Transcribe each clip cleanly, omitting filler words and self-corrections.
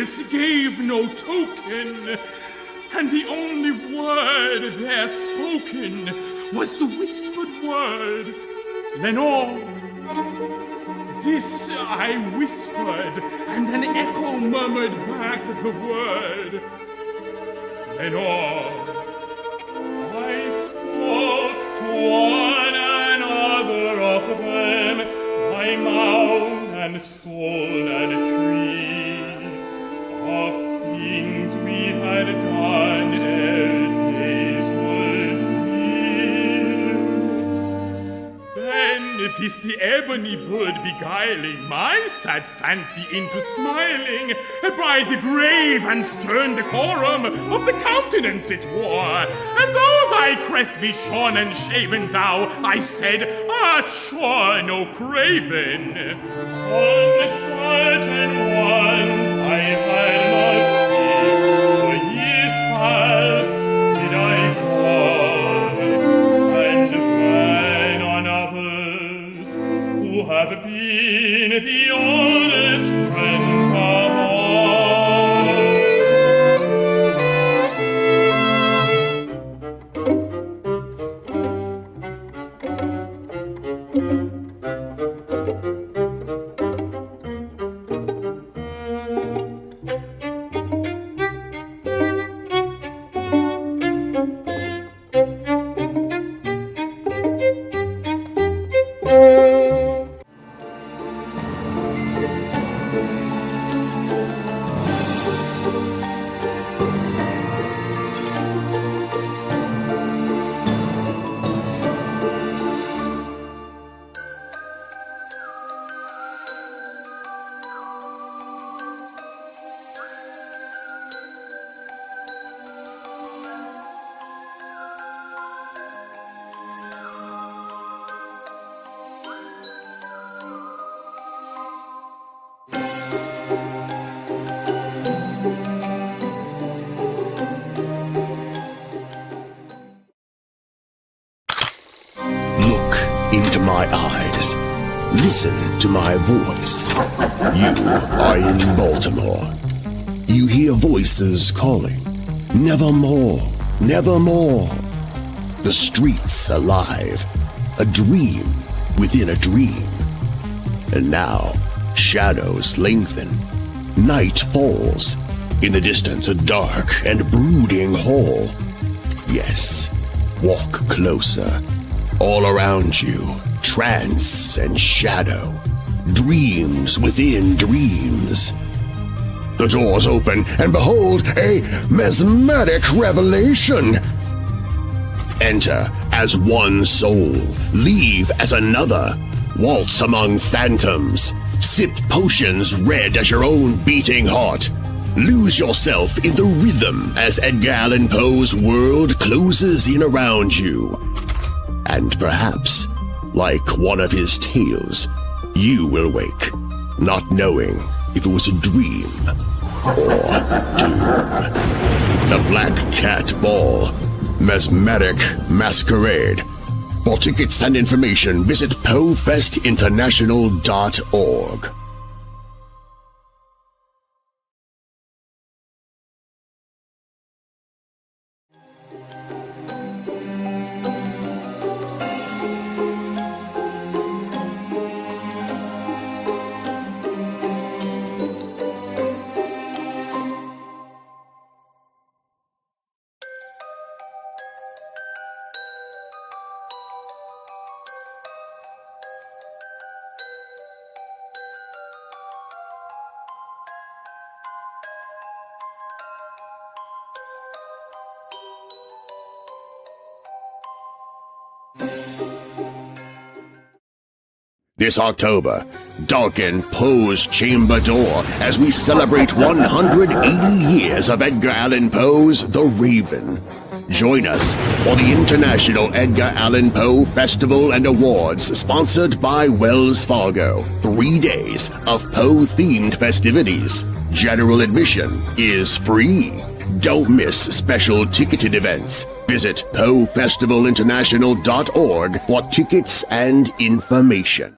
lips gave no token, and the only word there spoken was the whispered word, Lenore. This I whispered, and an echo murmured back the word, Lenore. I spoke to one another of them by mound and stone and tree, of things we had done ere days were near. Then this the ebony bird beguiling my sad fancy into smiling, by the grave and stern decorum of the countenance it wore, and though thy crest be shorn and shaven, thou, I said, art sure no craven. On certain ones I had not seen, for years past did I call, and then on others who have been the oldest friends of all. My eyes. Listen to my voice. You are in Baltimore. You hear voices calling, nevermore, nevermore. The streets alive, a dream within a dream. And now, shadows lengthen. Night falls. In the distance, a dark and brooding hall. Yes, walk closer. All around you, trance and shadow, dreams within dreams. The doors open, and behold, a mesmeric revelation. Enter as one soul, leave as another, waltz among phantoms, sip potions red as your own beating heart. Lose yourself in the rhythm as Edgar Allan Poe's world closes in around you. And perhaps, like one of his tales, you will wake, not knowing if it was a dream or doom. The Black Cat Ball, Mesmeric Masquerade. For tickets and information, visit PoeFestInternational.org. This October, darken Poe's chamber door as we celebrate 180 years of Edgar Allan Poe's The Raven. Join us for the International Edgar Allan Poe Festival and Awards, sponsored by Wells Fargo. 3 days of Poe-themed festivities. General admission is free. Don't miss special ticketed events. Visit PoeFestivalInternational.org for tickets and information.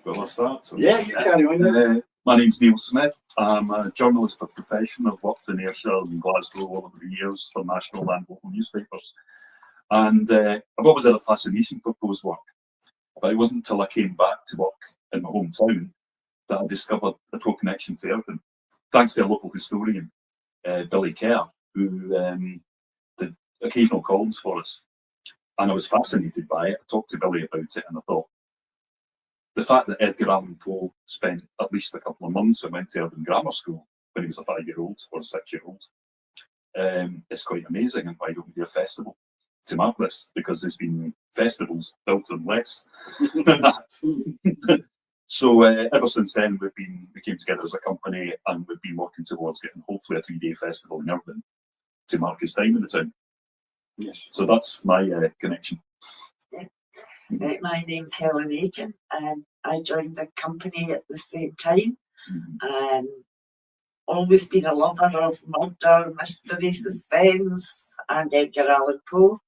Will I start? Yeah, you carry on. My name's Neil Smith. I'm a journalist by profession. I've worked in Ayrshire and Glasgow all over the years for national and local newspapers. And I've always had a fascination for Poe's work. But it wasn't until I came back to work in my hometown that I discovered the Poe connection to Irvine, thanks to a local historian, Billy Kerr, who did occasional columns for us. And I was fascinated by it. I talked to Billy about it, and I thought, the fact that Edgar Allan Poe spent at least a couple of months and went to Irvine Grammar School when he was a 5-year-old or a 6-year-old is quite amazing. And why don't we do a festival to mark this? Because there's been festivals built on less than that. So ever since then, we came together as a company, and we've been working towards getting hopefully a 3-day festival in Irvine to mark his time in the town. Yes. So that's my connection. My name's Helen Aiken, and I joined the company at the same time. Always been a lover of murder, mystery, suspense, and Edgar Allan Poe.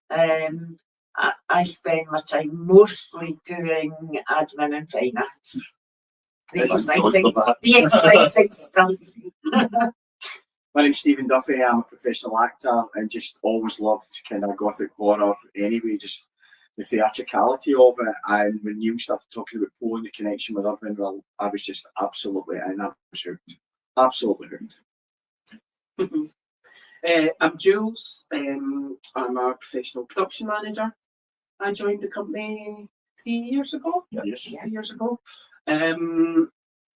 I spend my time mostly doing admin and finance. The exciting stuff. My name's Stephen Duffy. I'm a professional actor and just always loved kind of gothic horror anyway, just the theatricality of it. And when Neil started talking about Poe and the connection with Irvine, well, I was just absolutely, and I was hooked. Absolutely hooked. I'm Jules. I'm a professional production manager. I joined the company 3 years ago. Yes. 3 years ago.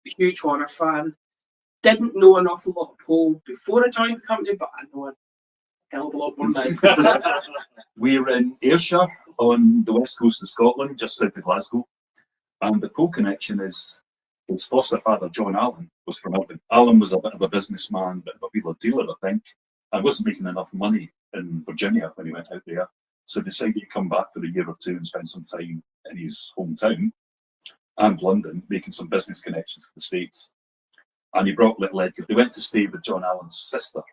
Huge horror fan. Didn't know an awful lot of Poe before I joined the company, but I know a hell of a lot more now. We're in Ayrshire on the west coast of Scotland, just south of Glasgow. And the Poe connection is his foster father, John Allen, was from Irvine. Allen was a bit of a businessman, bit of a wheeler dealer, I think, and wasn't making enough money in Virginia when he went out there. So decided to come back for a year or two and spend some time in his hometown and London, making some business connections to the States. And he brought little Edgar. They went to stay with John Allen's sister,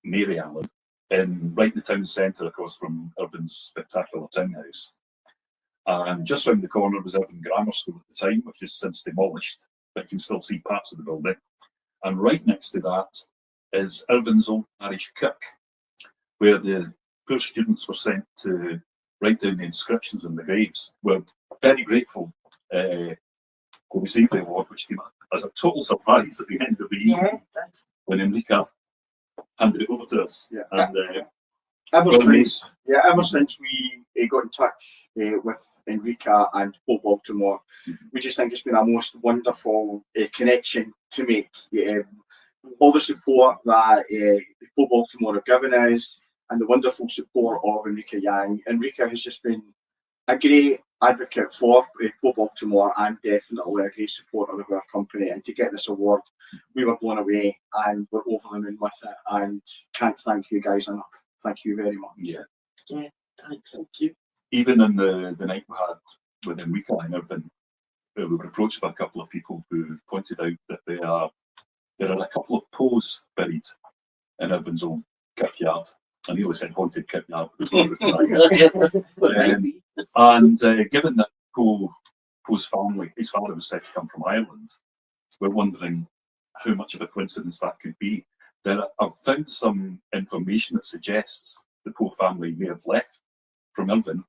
Mary Allen, right in the town centre across from Irvine's spectacular townhouse. And just round the corner was Irvine Grammar School at the time, which is since demolished, but you can still see parts of the building. And right next to that is Irvine's old parish kirk, where the poor students were sent to write down the inscriptions on the graves. We're very grateful to receive the award, which came as a total surprise at the end of the year when Enrica handed it over to us. Yeah. And, ever since we got in touch with Enrica and Poe Baltimore, we just think it's been a most wonderful connection to make. All the support that Poe Baltimore have given us, and the wonderful support of Enrica Yang. Enrica has just been a great advocate for Poe Baltimore and definitely a great supporter of our company. And to get this award, we were blown away and we're over the moon with it. And can't thank you guys enough. Thank you very much. Yeah, thanks. Thank you. even in the night we had with Enrica and everything, we were approached by a couple of people who pointed out that there are a couple of Poes buried in Irvine's own kirkyard. I nearly said haunted kirkyard, but it's and given that Poe's family, his father was said to come from Ireland, we're wondering how much of a coincidence that could be. I've found some information that suggests the Poe family may have left from Irvine,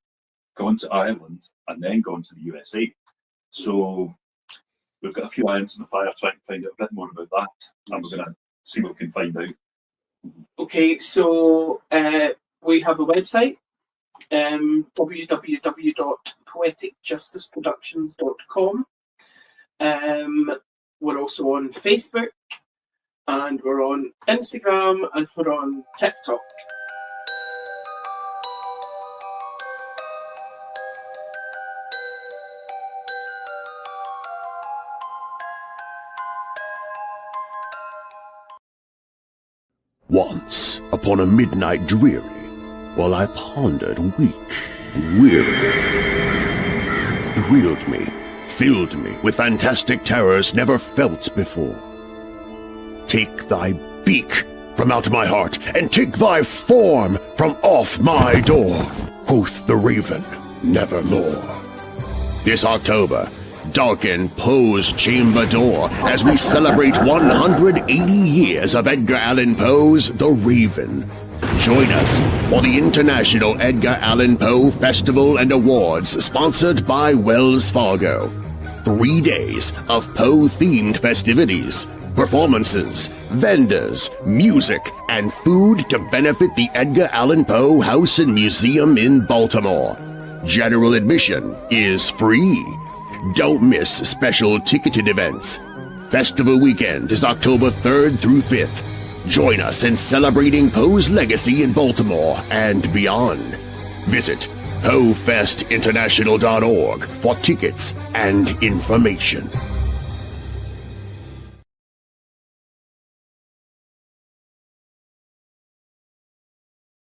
gone to Ireland, and then gone to the USA. So we've got a few irons in the fire trying to find out a bit more about that, and we're going to see what we can find out. Okay, so we have a website, www.poeticjusticeproductions.com. We're also on Facebook, and we're on Instagram, and we're on TikTok. Once, upon a midnight dreary, while I pondered weak, weary, he wheeled me, filled me with fantastic terrors never felt before. Take thy beak from out my heart, and take thy form from off my door, quoth the raven, nevermore. This October, Darken Poe's chamber door as we celebrate 180 years of Edgar Allan Poe's The Raven. Join us for the International Edgar Allan Poe Festival and Awards, sponsored by Wells Fargo. 3 days of Poe-themed festivities, performances, vendors, music, and food to benefit the Edgar Allan Poe House and Museum in Baltimore. General admission is free. Don't miss special ticketed events. Festival weekend is October 3rd through 5th. Join us in celebrating Poe's legacy in Baltimore and beyond. Visit PoeFestInternational.org for tickets and information.